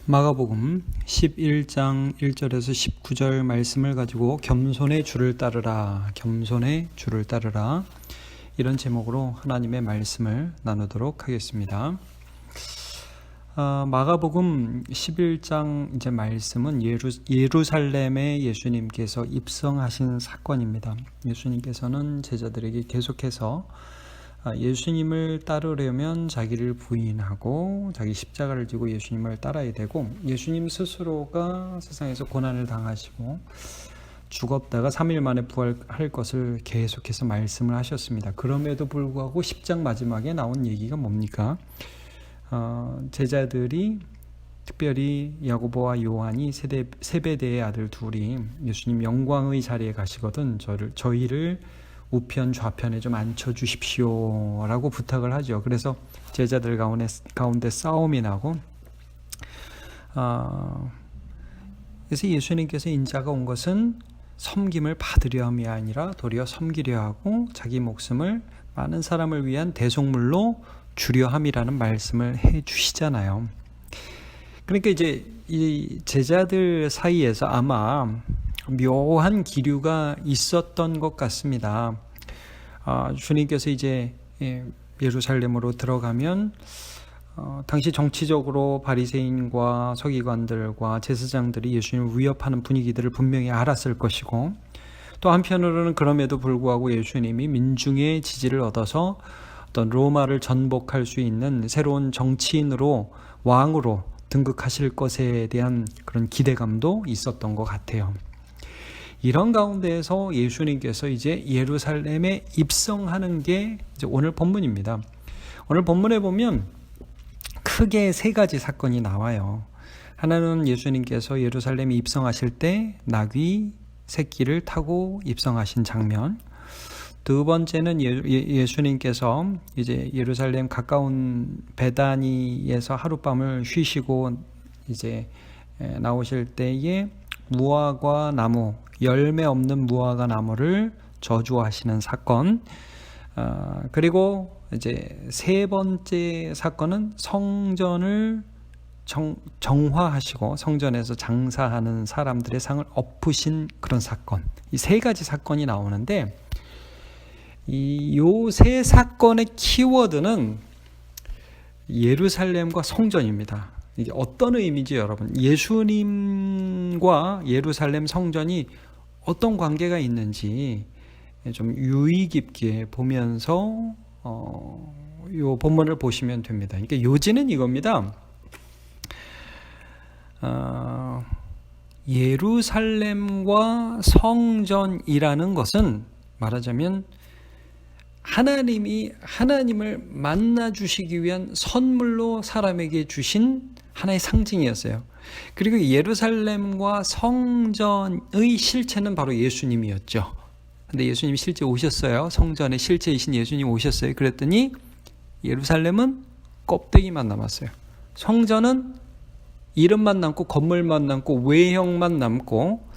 마가복음 11장 1절에서 19절 말씀을 가지고 겸손의 주를 따르라, 겸손의 주를 따르라, 이런 제목으로 하나님의 말씀을 나누도록 하겠습니다. 마가복음 11장 이제 말씀은 예루살렘에 예수님께서 입성하신 사건입니다. 예수님께서는 제자들에게 계속해서 예수님을 따르려면 자기를 부인하고 자기 십자가를 지고 예수님을 따라야 되고, 예수님 스스로가 세상에서 고난을 당하시고 죽었다가 3일 만에 부활할 것을 계속해서 말씀을 하셨습니다. 그럼에도 불구하고 10장 마지막에 나온 얘기가 뭡니까? 제자들이, 특별히 야고보와 요한이 세베대의 아들 둘이 예수님 영광의 자리에 가시거든 저희를 우편 좌편에 좀 앉혀주십시오 라고 부탁을 하죠. 그래서 제자들 가운데 싸움이 나고, 그래서 예수님께서 인자가 온 것은 섬김을 받으려 함이 아니라 도리어 섬기려 하고 자기 목숨을 많은 사람을 위한 대속물로 주려 함이라는 말씀을 해 주시잖아요. 그러니까 이제 이 제자들 사이에서 아마 묘한 기류가 있었던 것 같습니다. 주님께서 이제 예루살렘으로 들어가면 당시 정치적으로 바리새인과 서기관들과 제사장들이 예수님을 위협하는 분위기들을 분명히 알았을 것이고, 또 한편으로는 그럼에도 불구하고 예수님이 민중의 지지를 얻어서 어떤 로마를 전복할 수 있는 새로운 정치인으로, 왕으로 등극하실 것에 대한 그런 기대감도 있었던 것 같아요. 이런 가운데에서 예수님께서 이제 예루살렘에 입성하는 게 이제 오늘 본문입니다. 오늘 본문에 보면 크게 세 가지 사건이 나와요. 하나는 예수님께서 예루살렘에 입성하실 때 나귀 새끼를 타고 입성하신 장면. 두 번째는 예수님께서 이제 예루살렘 가까운 베다니에서 하룻밤을 쉬시고 이제 나오실 때에 무화과 나무, 열매 없는 무화과 나무를 저주하시는 사건. 그리고 이제 세 번째 사건은 성전을 정화하시고 성전에서 장사하는 사람들의 상을 엎으신 그런 사건. 이 세 가지 사건이 나오는데, 요 세 사건의 키워드는 예루살렘과 성전입니다. 이게 어떤 의미인지 여러분, 예수님과 예루살렘 성전이 어떤 관계가 있는지 좀 유의 깊게 보면서 요 본문을 보시면 됩니다. 그러니까 요지는 이겁니다. 예루살렘과 성전이라는 것은 말하자면 하나님을 만나 주시기 위한 선물로 사람에게 주신 하나의 상징이었어요. 그리고 예루살렘과 성전의 실체는 바로 예수님이었죠. 근데 예수님이 실제 오셨어요. 성전의 실체이신 예수님 오셨어요. 그랬더니 예루살렘은 껍데기만 남았어요. 성전은 이름만 남고 건물만 남고 외형만 남고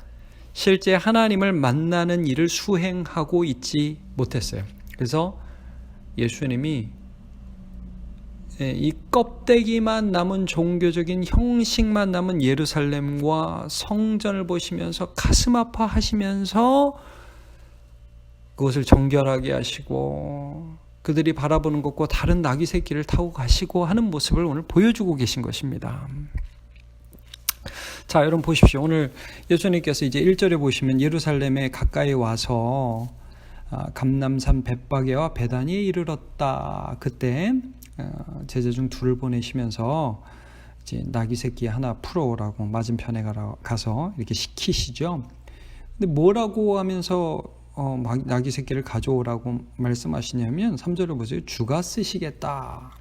실제 하나님을 만나는 일을 수행하고 있지 못했어요. 그래서 예수님이 이 껍데기만 남은 종교적인 형식만 남은 예루살렘과 성전을 보시면서 가슴 아파하시면서 그것을 정결하게 하시고 그들이 바라보는 것과 다른 나귀 새끼를 타고 가시고 하는 모습을 오늘 보여주고 계신 것입니다. 자, 여러분 보십시오. 오늘 예수님께서 이제 1절에 보시면 예루살렘에 가까이 와서 감람산 벳바게와 베다니에 이르렀다. 그때 제자 중 둘을 보내시면서 이제 나귀 새끼 하나 풀어오라고 맞은편에 가서 이렇게 시키시죠. 근데 뭐라고 하면서 나귀 새끼를 가져오라고 말씀하시냐면 3절을 보세요. 주가 쓰시겠다.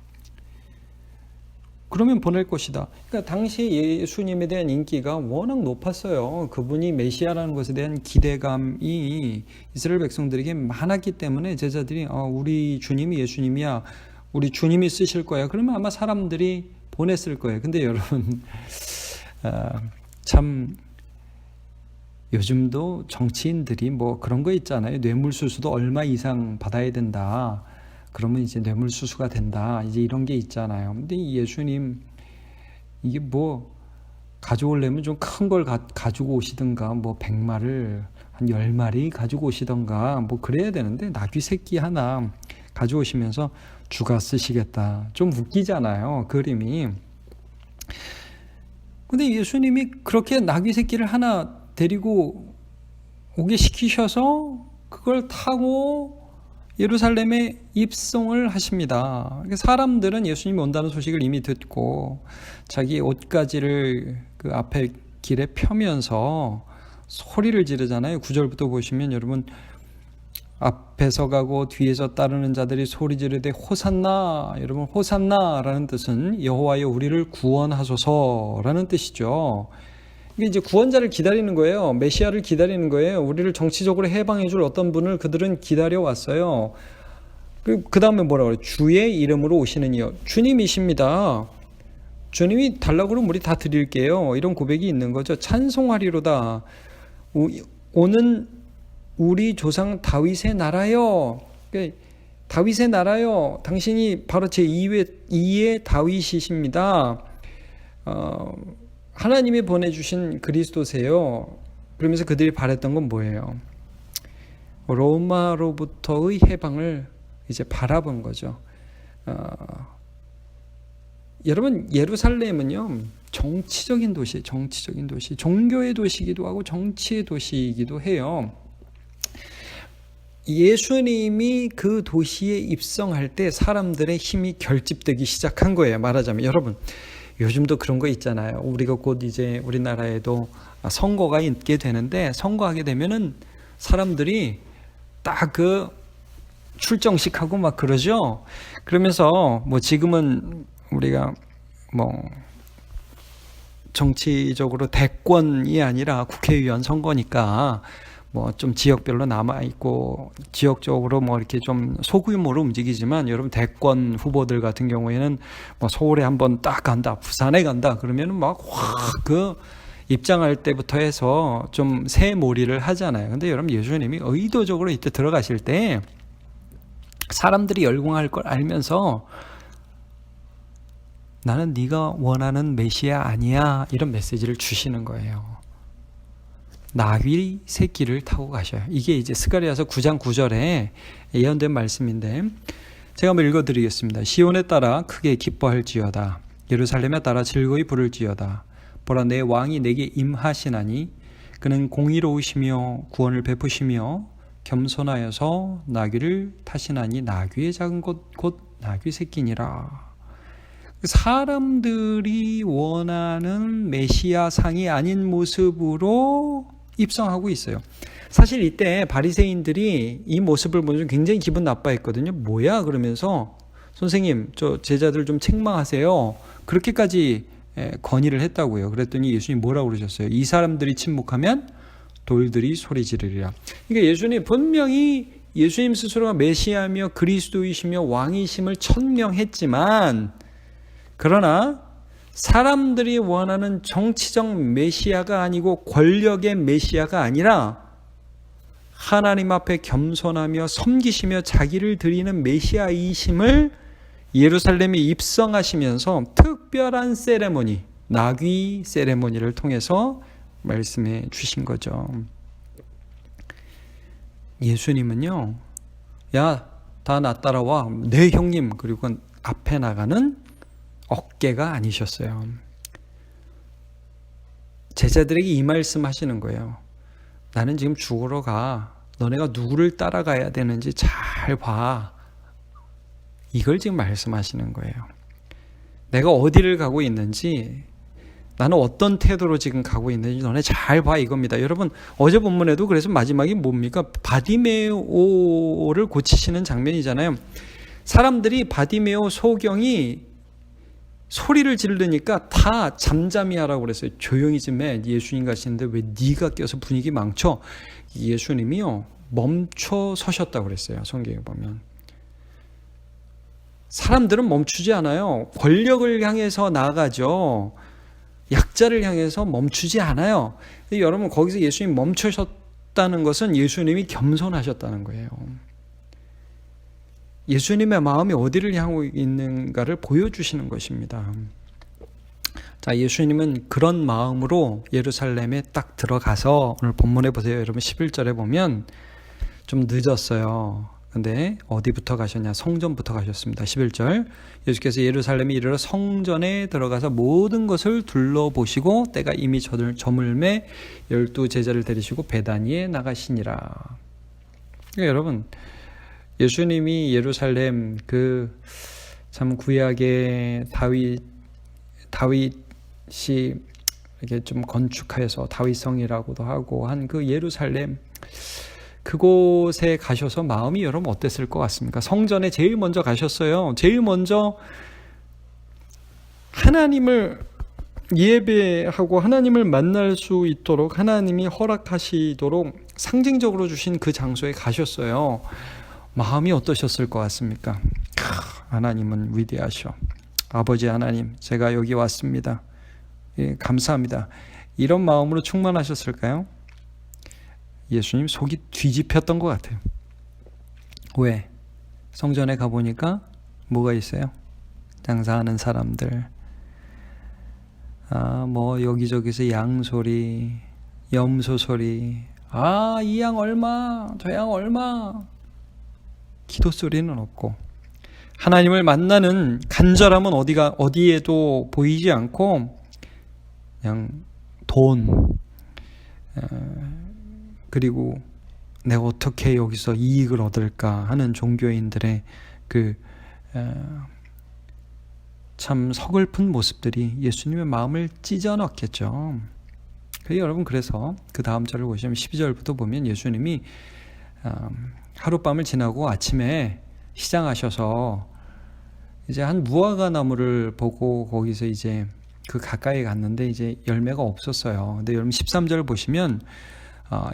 그러면 보낼 것이다. 그러니까 당시 예수님에 대한 인기가 워낙 높았어요. 그분이 메시아라는 것에 대한 기대감이 이스라엘 백성들에게 많았기 때문에 제자들이 우리 주님이 예수님이야, 우리 주님이 쓰실 거야. 그러면 아마 사람들이 보냈을 거예요. 근데 여러분 참 요즘도 정치인들이 뭐 그런 거 있잖아요. 뇌물수수도 얼마 이상 받아야 된다. 그러면 이제 뇌물수수가 된다. 이제 이런 게 있잖아요. 근데 예수님 이게 뭐 가져오려면 좀 큰 걸 가지고 오시든가, 뭐 100마리를 한 10마리 가지고 오시던가 뭐 그래야 되는데, 나귀 새끼 하나 가져오시면서 주가 쓰시겠다. 좀 웃기잖아요, 그림이. 근데 예수님이 그렇게 나귀 새끼를 하나 데리고 오게 시키셔서 그걸 타고 예루살렘에 입성을 하십니다. 사람들은 예수님이 온다는 소식을 이미 듣고 자기 옷가지를 그 앞에 길에 펴면서 소리를 지르잖아요. 9절부터 보시면 여러분, 앞에서 가고 뒤에서 따르는 자들이 소리 지르되 호산나, 여러분 호산나라는 뜻은 여호와여 우리를 구원하소서라는 뜻이죠. 이게 이제 구원자를 기다리는 거예요. 메시아를 기다리는 거예요. 우리를 정치적으로 해방해 줄 어떤 분을 그들은 기다려 왔어요. 그 다음에 뭐라고 그래요? 주의 이름으로 오시는 이여, 주님이십니다. 주님이 달라고 그러면 우리 다 드릴게요. 이런 고백이 있는 거죠. 찬송하리로다. 오는 우리 조상 다윗의 나라요. 다윗의 나라요. 당신이 바로 제2의 다윗이십니다. 하나님이 보내주신 그리스도세요. 그러면서 그들이 바랬던 건 뭐예요? 로마로부터의 해방을 이제 바라본 거죠. 여러분, 예루살렘은요, 정치적인 도시, 종교의 도시이기도 하고 정치의 도시이기도 해요. 예수님이 그 도시에 입성할 때 사람들의 힘이 결집되기 시작한 거예요. 말하자면 여러분, 요즘도 그런 거 있잖아요. 우리가 곧 이제 우리나라에도 선거가 있게 되는데, 선거하게 되면은 사람들이 딱 그 출정식 하고 막 그러죠. 그러면서 뭐 지금은 우리가 뭐 정치적으로 대권이 아니라 국회의원 선거니까 뭐 좀 지역별로 남아있고 지역적으로 뭐 이렇게 좀 소규모로 움직이지만, 여러분 대권 후보들 같은 경우에는 뭐 서울에 한번 딱 간다, 부산에 간다 그러면은 막 확 그 입장할 때부터 해서 좀 새몰이를 하잖아요. 근데 여러분, 예수님이 의도적으로 이때 들어가실 때 사람들이 열광할 걸 알면서 나는 네가 원하는 메시아 아니야, 이런 메시지를 주시는 거예요. 나귀 새끼를 타고 가셔요. 이게 이제 스가랴서 9장 9절에 예언된 말씀인데, 제가 한번 읽어드리겠습니다. 시온에 따라 크게 기뻐할지어다. 예루살렘에 따라 즐거이 부를지어다. 보라, 내 왕이 내게 임하시나니 그는 공의로우시며 구원을 베푸시며 겸손하여서 나귀를 타시나니 나귀의 작은 것 곧 나귀 새끼니라. 사람들이 원하는 메시아상이 아닌 모습으로 입성하고 있어요. 사실 이때 바리새인들이 이 모습을 보면서 굉장히 기분 나빠했거든요. 뭐야 그러면서, 선생님 저 제자들 좀 책망하세요, 그렇게까지 건의를 했다고요. 그랬더니 예수님 뭐라고 그러셨어요? 이 사람들이 침묵하면 돌들이 소리 지르리라. 그러니까 예수님 분명히 예수님 스스로가 메시아며 그리스도이시며 왕이심을 천명했지만, 그러나 사람들이 원하는 정치적 메시아가 아니고 권력의 메시아가 아니라 하나님 앞에 겸손하며 섬기시며 자기를 드리는 메시아이심을 예루살렘에 입성하시면서 특별한 세레모니, 나귀 세레모니를 통해서 말씀해 주신 거죠. 예수님은요, 야, 다 나 따라와, 내 형님, 그리고 앞에 나가는 어깨가 아니셨어요. 제자들에게 이 말씀 하시는 거예요. 나는 지금 죽으러 가. 너네가 누구를 따라가야 되는지 잘 봐. 이걸 지금 말씀하시는 거예요. 내가 어디를 가고 있는지, 나는 어떤 태도로 지금 가고 있는지 너네 잘 봐, 이겁니다. 여러분, 어제 본문에도 그래서 마지막이 뭡니까? 바디메오를 고치시는 장면이잖아요. 사람들이 바디메오 소경이 소리를 지르니까 다 잠잠히 하라고 그랬어요. 조용히 좀 해. 예수님 가시는데 왜 네가 껴서 분위기 망쳐? 예수님이요, 멈춰 서셨다고 그랬어요. 성경에 보면. 사람들은 멈추지 않아요. 권력을 향해서 나아가죠. 약자를 향해서 멈추지 않아요. 여러분, 거기서 예수님이 멈추셨다는 것은 예수님이 겸손하셨다는 거예요. 예수님의 마음이 어디를 향하고 있는가를 보여주시는 것입니다. 자, 예수님은 그런 마음으로 예루살렘에 딱 들어가서 오늘 본문에 보세요. 여러분 11절에 보면 좀 늦었어요. 근데 어디부터 가셨냐? 성전부터 가셨습니다. 11절. 예수께서 예루살렘에 이르러 성전에 들어가서 모든 것을 둘러보시고 때가 이미 저물매 12 제자를 데리시고 베다니에 나가시니라. 그러니까 여러분, 예수님이 예루살렘 참 구약의 다윗이 이렇게 좀 건축하여서 다윗성이라고도 하고 한 그 예루살렘 그곳에 가셔서 마음이 여러분 어땠을 것 같습니까? 성전에 제일 먼저 가셨어요. 제일 먼저 하나님을 예배하고 하나님을 만날 수 있도록 하나님이 허락하시도록 상징적으로 주신 그 장소에 가셨어요. 마음이 어떠셨을 것 같습니까? 하나님은 위대하셔. 아버지 하나님, 제가 여기 왔습니다. 예, 감사합니다. 이런 마음으로 충만하셨을까요? 예수님 속이 뒤집혔던 것 같아요. 왜? 성전에 가보니까 뭐가 있어요? 장사하는 사람들, 뭐 여기저기서 양 소리, 염소 소리, 이 양 얼마, 저 양 얼마. 기도 소리는 없고, 하나님을 만나는 간절함은 어디에도 보이지 않고 그냥 돈, 그리고 내가 어떻게 여기서 이익을 얻을까 하는 종교인들의 참 서글픈 모습들이 예수님의 마음을 찢어넣겠죠. 여러분, 그래서 그 다음 절을 보시면 12절부터 보면 예수님이 하룻밤을 지나고 아침에 시장하셔서 이제 한 무화과 나무를 보고 거기서 이제 그 가까이 갔는데 이제 열매가 없었어요. 근데 여러분 13절 보시면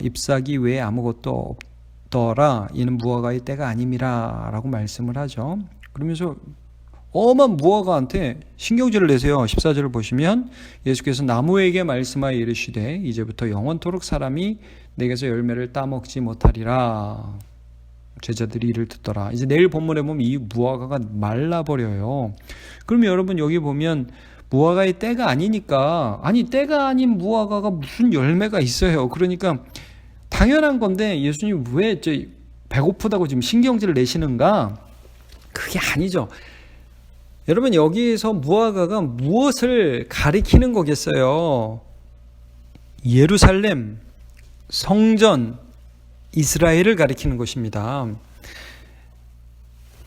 잎사귀 외에 아무것도 없더라. 이는 무화과의 때가 아님이라 라고 말씀을 하죠. 그러면서 엄한 무화과한테 신경질을 내세요. 14절을 보시면 예수께서 나무에게 말씀하여 이르시되 이제부터 영원토록 사람이 내게서 열매를 따먹지 못하리라. 제자들이 이를 듣더라. 이제 내일 본문에 보면 이 무화과가 말라버려요. 그러면 여러분 여기 보면 무화과의 때가 아니니까, 때가 아닌 무화과가 무슨 열매가 있어요. 그러니까 당연한 건데 예수님 왜 배고프다고 지금 신경질을 내시는가? 그게 아니죠. 여러분, 여기에서 무화과가 무엇을 가리키는 거겠어요? 예루살렘, 성전, 이스라엘을 가리키는 것입니다.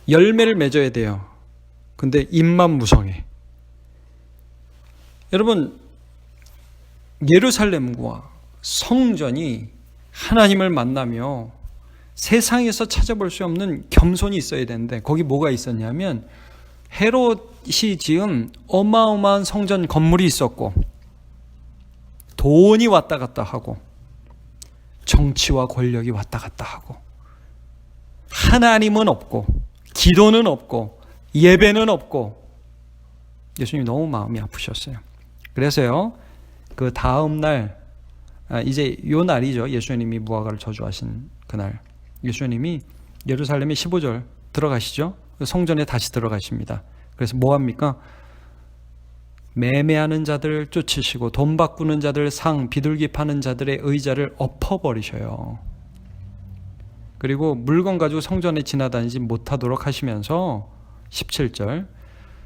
열매를 맺어야 돼요. 근데 잎만 무성해. 여러분, 예루살렘과 성전이 하나님을 만나며 세상에서 찾아볼 수 없는 겸손이 있어야 되는데 거기 뭐가 있었냐면 헤롯이 지은 어마어마한 성전 건물이 있었고 돈이 왔다 갔다 하고 정치와 권력이 왔다 갔다 하고 하나님은 없고 기도는 없고 예배는 없고 예수님이 너무 마음이 아프셨어요. 그래서요, 그 다음 날, 이제 요 날이죠. 예수님이 무화과를 저주하신 그날. 예수님이 예루살렘에 15절 들어가시죠. 성전에 다시 들어가십니다. 그래서 뭐 합니까? 매매하는 자들 쫓으시고 돈 바꾸는 자들 비둘기 파는 자들의 의자를 엎어버리셔요. 그리고 물건 가지고 성전에 지나다니지 못하도록 하시면서 17절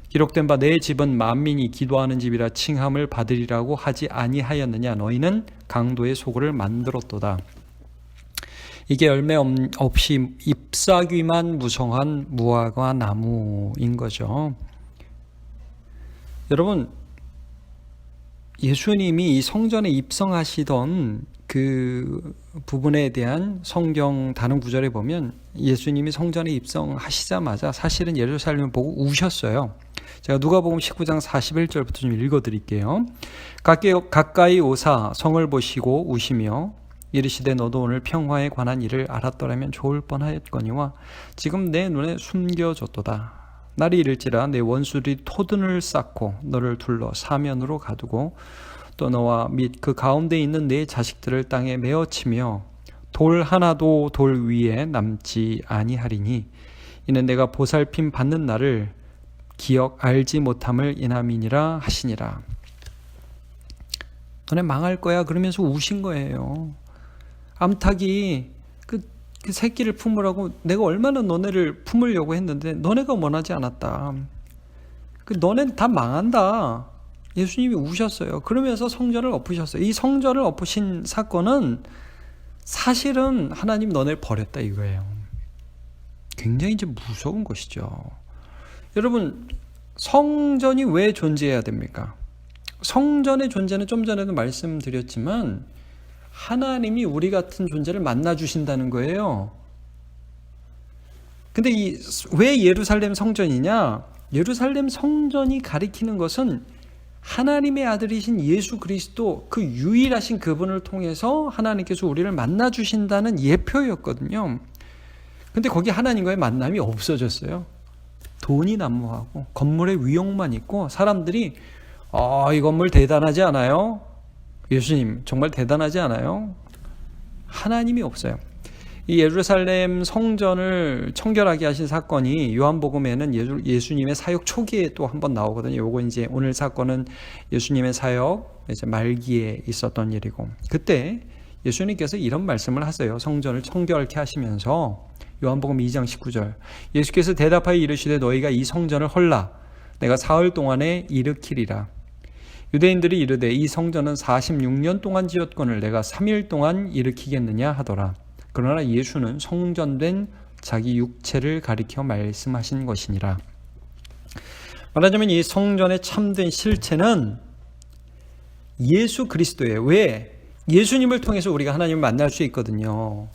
기록된 바 내 집은 만민이 기도하는 집이라 칭함을 받으리라고 하지 아니하였느냐. 너희는 강도의 소굴을 만들었도다. 이게 열매 없이 잎사귀만 무성한 무화과 나무인 거죠. 여러분, 예수님이 이 성전에 입성하시던 그 부분에 대한 성경 다른 구절에 보면 예수님이 성전에 입성하시자마자 사실은 예루살렘을 보고 우셨어요. 제가 누가복음 19장 41절부터 좀 읽어드릴게요. 가까이 오사 성을 보시고 우시며 이르시되 너도 오늘 평화에 관한 일을 알았더라면 좋을 뻔하였거니와 지금 내 눈에 숨겨졌도다. 날이 이를지라 내 원수들이 토둔을 쌓고 너를 둘러 사면으로 가두고 또 너와 및 그 가운데 있는 내 자식들을 땅에 메어치며 돌 하나도 돌 위에 남지 아니하리니 이는 내가 보살핌 받는 날을 기억 알지 못함을 인함이니라 하시니라. 너네 망할 거야. 그러면서 우신 거예요. 암탉이 그 새끼를 품으라고 내가 얼마나 너네를 품으려고 했는데 너네가 원하지 않았다. 너넨 다 망한다. 예수님이 우셨어요. 그러면서 성전을 엎으셨어요. 이 성전을 엎으신 사건은 사실은 하나님 너네를 버렸다 이거예요. 굉장히 이제 무서운 것이죠. 여러분, 성전이 왜 존재해야 됩니까? 성전의 존재는 좀 전에도 말씀드렸지만 하나님이 우리 같은 존재를 만나 주신다는 거예요. 근데 왜 예루살렘 성전이냐? 예루살렘 성전이 가리키는 것은 하나님의 아들이신 예수 그리스도, 그 유일하신 그분을 통해서 하나님께서 우리를 만나 주신다는 예표였거든요. 근데 거기 하나님과의 만남이 없어졌어요. 돈이 난무하고 건물의 위용만 있고 사람들이 이 건물 대단하지 않아요? 예수님 정말 대단하지 않아요? 하나님이 없어요. 이 예루살렘 성전을 청결하게 하신 사건이 요한복음에는 예수님의 사역 초기에 또 한번 나오거든요. 요거 이제 오늘 사건은 예수님의 사역 이제 말기에 있었던 일이고, 그때 예수님께서 이런 말씀을 하세요. 성전을 청결케 하시면서 요한복음 2장 19절, 예수께서 대답하여 이르시되 너희가 이 성전을 헐라 내가 사흘 동안에 일으키리라. 유대인들이 이르되 이 성전은 46년 동안 지었거늘 내가 3일 동안 일으키겠느냐 하더라. 그러나 예수는 성전된 자기 육체를 가리켜 말씀하신 것이니라. 말하자면 이 성전의 참된 실체는 예수 그리스도예요. 왜? 예수님을 통해서 우리가 하나님을 만날 수 있거든요.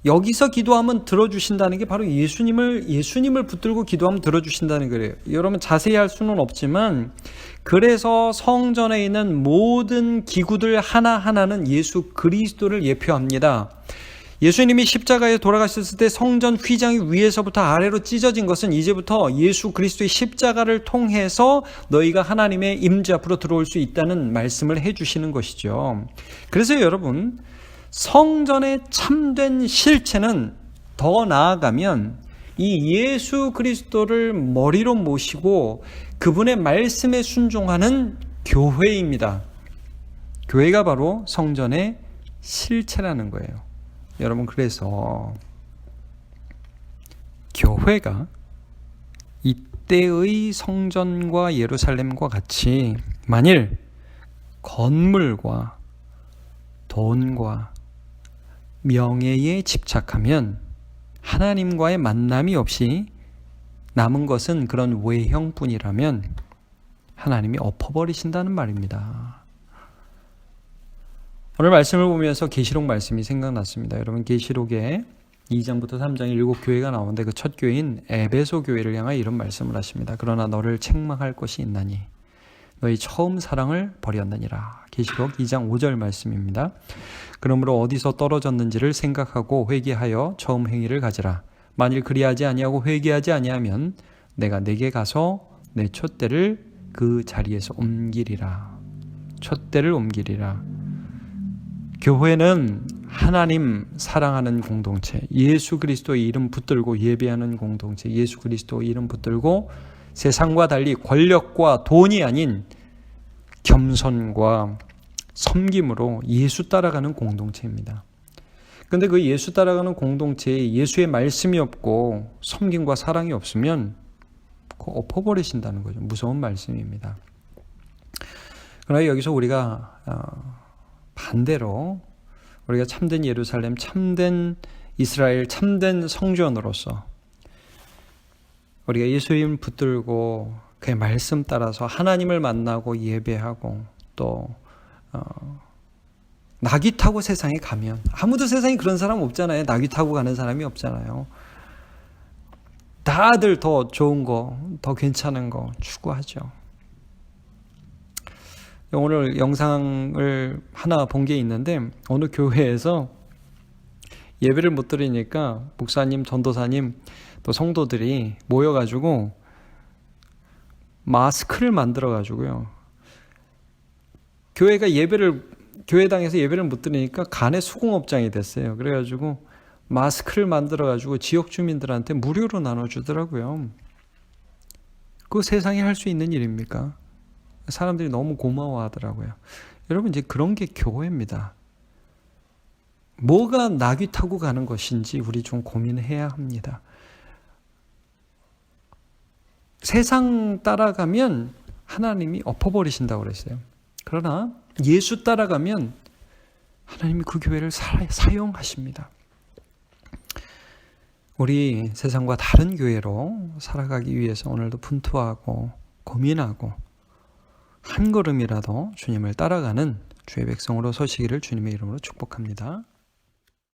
여기서 기도하면 들어주신다는 게 바로 예수님을 붙들고 기도하면 들어주신다는 거예요. 여러분 자세히 할 수는 없지만, 그래서 성전에 있는 모든 기구들 하나하나는 예수 그리스도를 예표합니다. 예수님이 십자가에 돌아가셨을 때 성전 휘장이 위에서부터 아래로 찢어진 것은 이제부터 예수 그리스도의 십자가를 통해서 너희가 하나님의 임재 앞으로 들어올 수 있다는 말씀을 해주시는 것이죠. 그래서 여러분, 성전의 참된 실체는 더 나아가면 이 예수 그리스도를 머리로 모시고 그분의 말씀에 순종하는 교회입니다. 교회가 바로 성전의 실체라는 거예요. 여러분, 그래서 교회가 이때의 성전과 예루살렘과 같이 만일 건물과 돈과 명예에 집착하면 하나님과의 만남이 없이 남은 것은 그런 외형뿐이라면 하나님이 엎어버리신다는 말입니다. 오늘 말씀을 보면서 계시록 말씀이 생각났습니다. 여러분, 계시록에 2장부터 3장에 7교회가 나오는데 그 첫 교회인 에베소 교회를 향하여 이런 말씀을 하십니다. 그러나 너를 책망할 것이 있나니 너희 처음 사랑을 버렸느니라. 계시록 2장 5절 말씀입니다. 그러므로 어디서 떨어졌는지를 생각하고 회개하여 처음 행위를 가지라. 만일 그리하지 아니하고 회개하지 아니하면 내가 내게 가서 내 촛대를 그 자리에서 옮기리라. 촛대를 옮기리라. 교회는 하나님 사랑하는 공동체, 예수 그리스도의 이름 붙들고 예배하는 공동체, 예수 그리스도의 이름 붙들고 세상과 달리 권력과 돈이 아닌 겸손과 섬김으로 예수 따라가는 공동체입니다. 그런데 그 예수 따라가는 공동체에 예수의 말씀이 없고 섬김과 사랑이 없으면 그거 엎어버리신다는 거죠. 무서운 말씀입니다. 그러나 여기서 우리가 반대로 우리가 참된 예루살렘, 참된 이스라엘, 참된 성전으로서 우리가 예수님 붙들고 그의 말씀 따라서 하나님을 만나고 예배하고 또 나귀 타고 세상에 가면, 아무도 세상에 그런 사람 없잖아요. 나귀 타고 가는 사람이 없잖아요. 다들 더 좋은 거, 더 괜찮은 거 추구하죠. 오늘 영상을 하나 본 게 있는데, 어느 교회에서 예배를 못 드리니까 목사님, 전도사님, 또 성도들이 모여가지고 마스크를 만들어가지고요. 교회당에서 예배를 못 드리니까 간의 수공업장이 됐어요. 그래가지고 마스크를 만들어가지고 지역 주민들한테 무료로 나눠주더라고요. 그거 세상에 할 수 있는 일입니까? 사람들이 너무 고마워하더라고요. 여러분, 이제 그런 게 교회입니다. 뭐가 낙이 타고 가는 것인지 우리 좀 고민해야 합니다. 세상 따라가면 하나님이 엎어버리신다고 그랬어요. 그러나 예수 따라가면 하나님이 그 교회를 사용하십니다. 우리 세상과 다른 교회로 살아가기 위해서 오늘도 분투하고 고민하고 한 걸음이라도 주님을 따라가는 주의 백성으로 서시기를 주님의 이름으로 축복합니다.